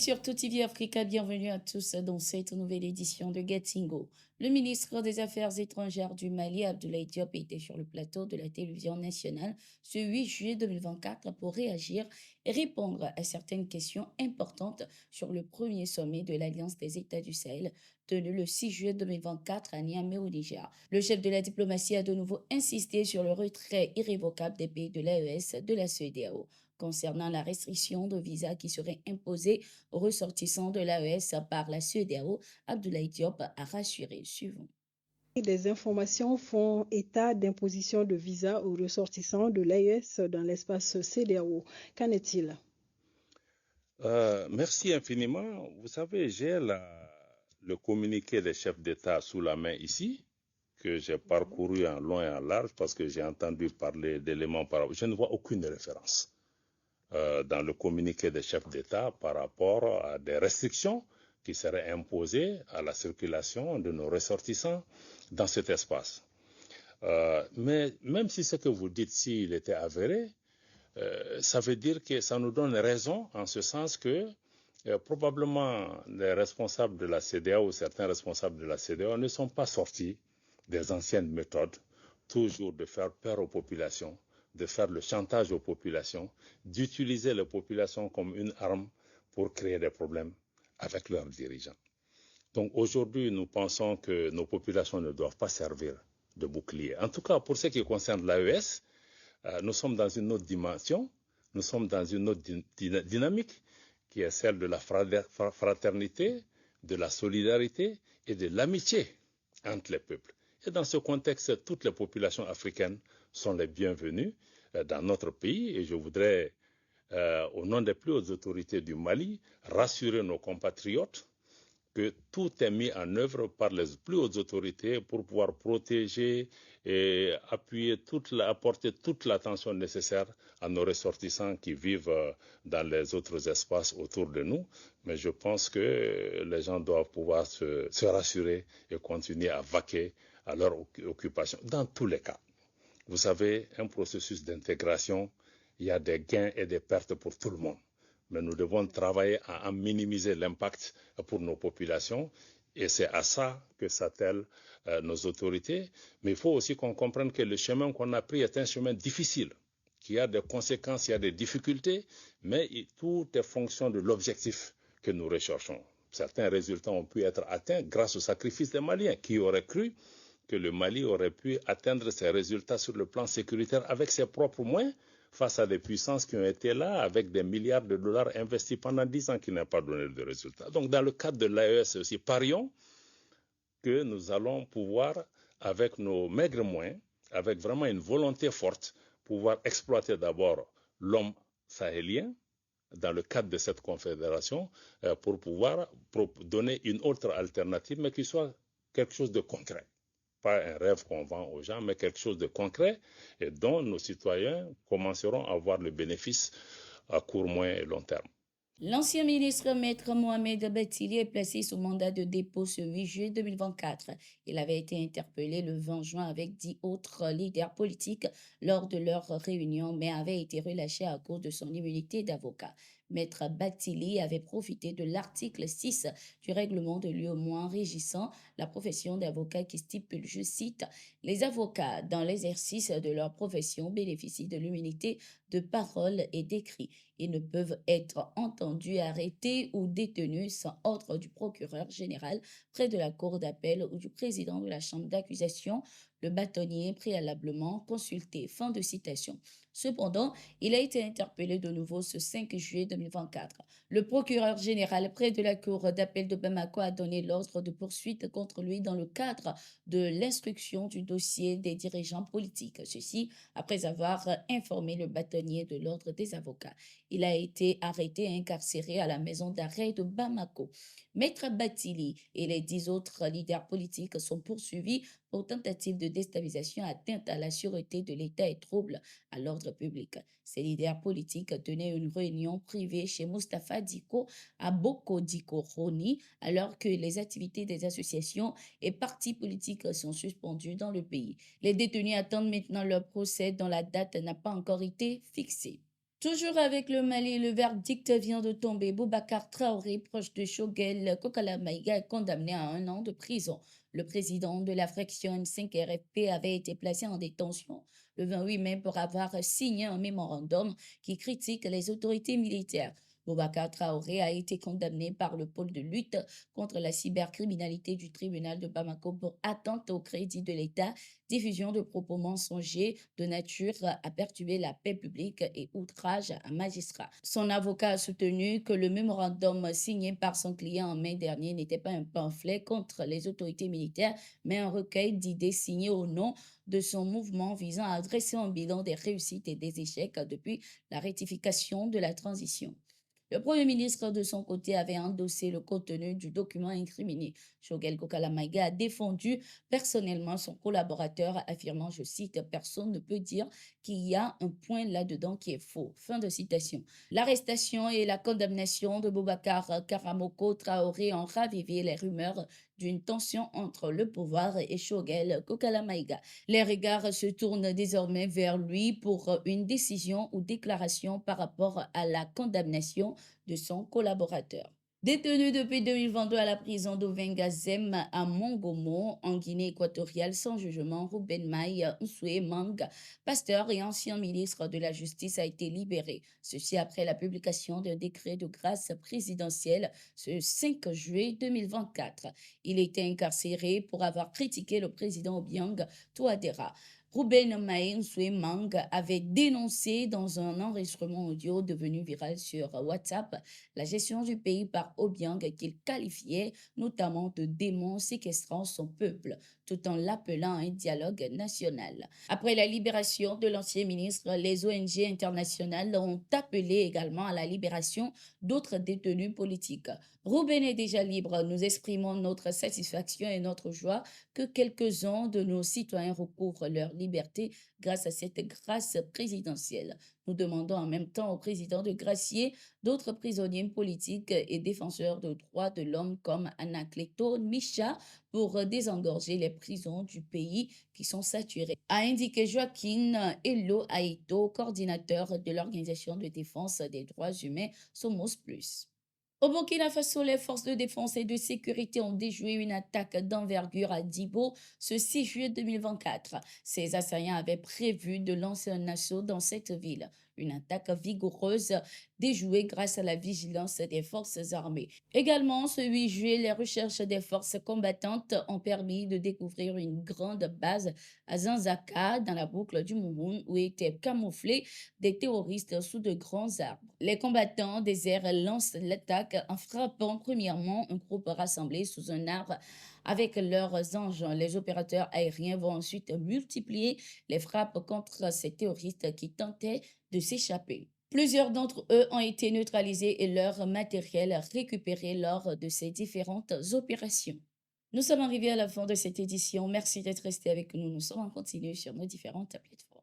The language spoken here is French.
sur TV Africa, bienvenue à tous dans cette nouvelle édition de Gettingo. Le ministre des Affaires étrangères du Mali, Abdoulaye Diop, était sur le plateau de la télévision nationale ce 8 juillet 2024 pour réagir et répondre à certaines questions importantes sur le premier sommet de l'Alliance des États du Sahel tenu le 6 juillet 2024 à Niamey au Niger. Le chef de la diplomatie a de nouveau insisté sur le retrait irrévocable des pays de l'AES de la CEDEAO concernant la restriction de visa qui serait imposée aux ressortissants de l'AES par la CEDEAO. Abdoulaye Diop a rassuré. Suivant. Des informations font état d'imposition de visa aux ressortissants de l'AES dans l'espace CEDEAO. Qu'en est-il? Merci infiniment. Vous savez, j'ai le communiqué des chefs d'État sous la main ici, que j'ai parcouru en long et en large parce que j'ai entendu parler d'éléments par... Je ne vois aucune référence dans le communiqué des chefs d'État par rapport à des restrictions qui seraient imposées à la circulation de nos ressortissants dans cet espace. Mais même si ce que vous dites, s'il était avéré, ça veut dire que ça nous donne raison en ce sens que probablement les responsables de la CEDEAO ou certains responsables de la CEDEAO ne sont pas sortis des anciennes méthodes, toujours de faire peur aux populations, de faire le chantage aux populations, d'utiliser les populations comme une arme pour créer des problèmes avec leurs dirigeants. Donc aujourd'hui, nous pensons que nos populations ne doivent pas servir de bouclier. En tout cas, pour ce qui concerne l'AES, nous sommes dans une autre dimension, nous sommes dans une autre dynamique qui est celle de la fraternité, de la solidarité et de l'amitié entre les peuples. Et dans ce contexte, toutes les populations africaines sont les bienvenues dans notre pays et je voudrais, au nom des plus hautes autorités du Mali, rassurer nos compatriotes que tout est mis en œuvre par les plus hautes autorités pour pouvoir protéger et appuyer apporter toute l'attention nécessaire à nos ressortissants qui vivent dans les autres espaces autour de nous. Mais je pense que les gens doivent pouvoir se rassurer et continuer à vaquer à leur occupation. Dans tous les cas, vous savez, un processus d'intégration, il y a des gains et des pertes pour tout le monde. Mais nous devons travailler à en minimiser l'impact pour nos populations et c'est à ça que s'attellent nos autorités. Mais il faut aussi qu'on comprenne que le chemin qu'on a pris est un chemin difficile, qu'il y a des conséquences, il y a des difficultés, mais tout est fonction de l'objectif que nous recherchons. Certains résultats ont pu être atteints grâce au sacrifice des Maliens. Qui aurait cru que le Mali aurait pu atteindre ses résultats sur le plan sécuritaire avec ses propres moyens face à des puissances qui ont été là avec des milliards de dollars investis pendant 10 ans qui n'ont pas donné de résultats. Donc dans le cadre de l'AES aussi, parions que nous allons pouvoir, avec nos maigres moyens, avec vraiment une volonté forte, pouvoir exploiter d'abord l'homme sahélien dans le cadre de cette confédération pour pouvoir donner une autre alternative, mais qui soit quelque chose de concret. Pas un rêve qu'on vend aux gens, mais quelque chose de concret et dont nos citoyens commenceront à voir le bénéfice à court, moyen et long terme. L'ancien ministre Maître Mohamed Bathily est placé sous mandat de dépôt ce 8 juillet 2024. Il avait été interpellé le 20 juin avec 10 autres leaders politiques lors de leur réunion, mais avait été relâché à cause de son immunité d'avocat. Maître Bathily avait profité de l'article 6 du règlement de l'UEMOA régissant la profession d'avocat qui stipule, je cite, « Les avocats, dans l'exercice de leur profession, bénéficient de l'immunité de parole et d'écrit. Ils ne peuvent être entendus, arrêtés ou détenus sans ordre du procureur général près de la cour d'appel ou du président de la chambre d'accusation, le bâtonnier préalablement consulté. » Fin de citation. Cependant, il a été interpellé de nouveau ce 5 juillet 2024. Le procureur général près de la cour d'appel de Bamako a donné l'ordre de poursuite contre lui dans le cadre de l'instruction du dossier des dirigeants politiques. Ceci après avoir informé le bâtonnier de l'ordre des avocats. Il a été arrêté et incarcéré à la maison d'arrêt de Bamako. Maître Bathily et les 10 autres leaders politiques sont poursuivis pour tentative de déstabilisation, atteinte à la sûreté de l'État et trouble à l'ordre public. Ces leaders politiques tenaient une réunion privée chez Mustapha Diko à Boko Diko Roni, alors que les activités des associations et partis politiques sont suspendues dans le pays. Les détenus attendent maintenant leur procès dont la date n'a pas encore été fixée. Toujours avec le Mali, le verdict vient de tomber. Boubacar Traoré, proche de Choguel Kokala Maïga, est condamné à 1 an de prison. Le président de la fraction M5 RFP avait été placé en détention le 28 mai pour avoir signé un mémorandum qui critique les autorités militaires. Boubacar Traoré a été condamné par le pôle de lutte contre la cybercriminalité du tribunal de Bamako pour atteinte au crédit de l'État, diffusion de propos mensongers de nature à perturber la paix publique et outrage à un magistrat. Son avocat a soutenu que le mémorandum signé par son client en mai dernier n'était pas un pamphlet contre les autorités militaires, mais un recueil d'idées signé au nom de son mouvement visant à dresser un bilan des réussites et des échecs depuis la rectification de la transition. Le Premier ministre, de son côté, avait endossé le contenu du document incriminé. Choguel Kokala Maïga a défendu personnellement son collaborateur, affirmant, je cite, personne ne peut dire qu'il y a un point là-dedans qui est faux. Fin de citation. L'arrestation et la condamnation de Boubacar Karamoko Traoré ont ravivé les rumeurs d'une tension entre le pouvoir et Choguel Kokala Maïga. Les regards se tournent désormais vers lui pour une décision ou déclaration par rapport à la condamnation de son collaborateur. Détenu depuis 2022 à la prison d'Ovengazem à Mongomo, en Guinée équatoriale, sans jugement, Ruben Mai Nsoué Mang, pasteur et ancien ministre de la Justice, a été libéré. Ceci après la publication d'un décret de grâce présidentielle ce 5 juillet 2024. Il était incarcéré pour avoir critiqué le président Obiang Touadéra. Ruben Mai Nsoué Mang avait dénoncé dans un enregistrement audio devenu viral sur WhatsApp la gestion du pays par Obiang qu'il qualifiait notamment de démon séquestrant son peuple, tout en l'appelant à un dialogue national. Après la libération de l'ancien ministre, les ONG internationales ont appelé également à la libération d'autres détenus politiques. Ruben est déjà libre. Nous exprimons notre satisfaction et notre joie que quelques-uns de nos citoyens recouvrent leur liberté grâce à cette grâce présidentielle. Nous demandons en même temps au président de gracier d'autres prisonniers politiques et défenseurs de droits de l'homme comme Anacleto Micha pour désengorger les prisons du pays qui sont saturées, a indiqué Joaquin Elo Aito, coordinateur de l'Organisation de défense des droits humains Somos Plus. Au Burkina Faso, les forces de défense et de sécurité ont déjoué une attaque d'envergure à Dibo ce 6 juillet 2024. Ces assaillants avaient prévu de lancer un assaut dans cette ville. Une attaque vigoureuse déjouée grâce à la vigilance des forces armées. Également, ce 8 juillet, les recherches des forces combattantes ont permis de découvrir une grande base à Zanzaka, dans la boucle du Moumoun, où étaient camouflés des terroristes sous de grands arbres. Les combattants des airs lancent l'attaque en frappant premièrement un groupe rassemblé sous un arbre avec leurs engins. Les opérateurs aériens vont ensuite multiplier les frappes contre ces terroristes qui tentaient de s'échapper. Plusieurs d'entre eux ont été neutralisés et leur matériel récupéré lors de ces différentes opérations. Nous sommes arrivés à la fin de cette édition. Merci d'être resté avec nous. Nous sommes en continu sur nos différentes plateformes.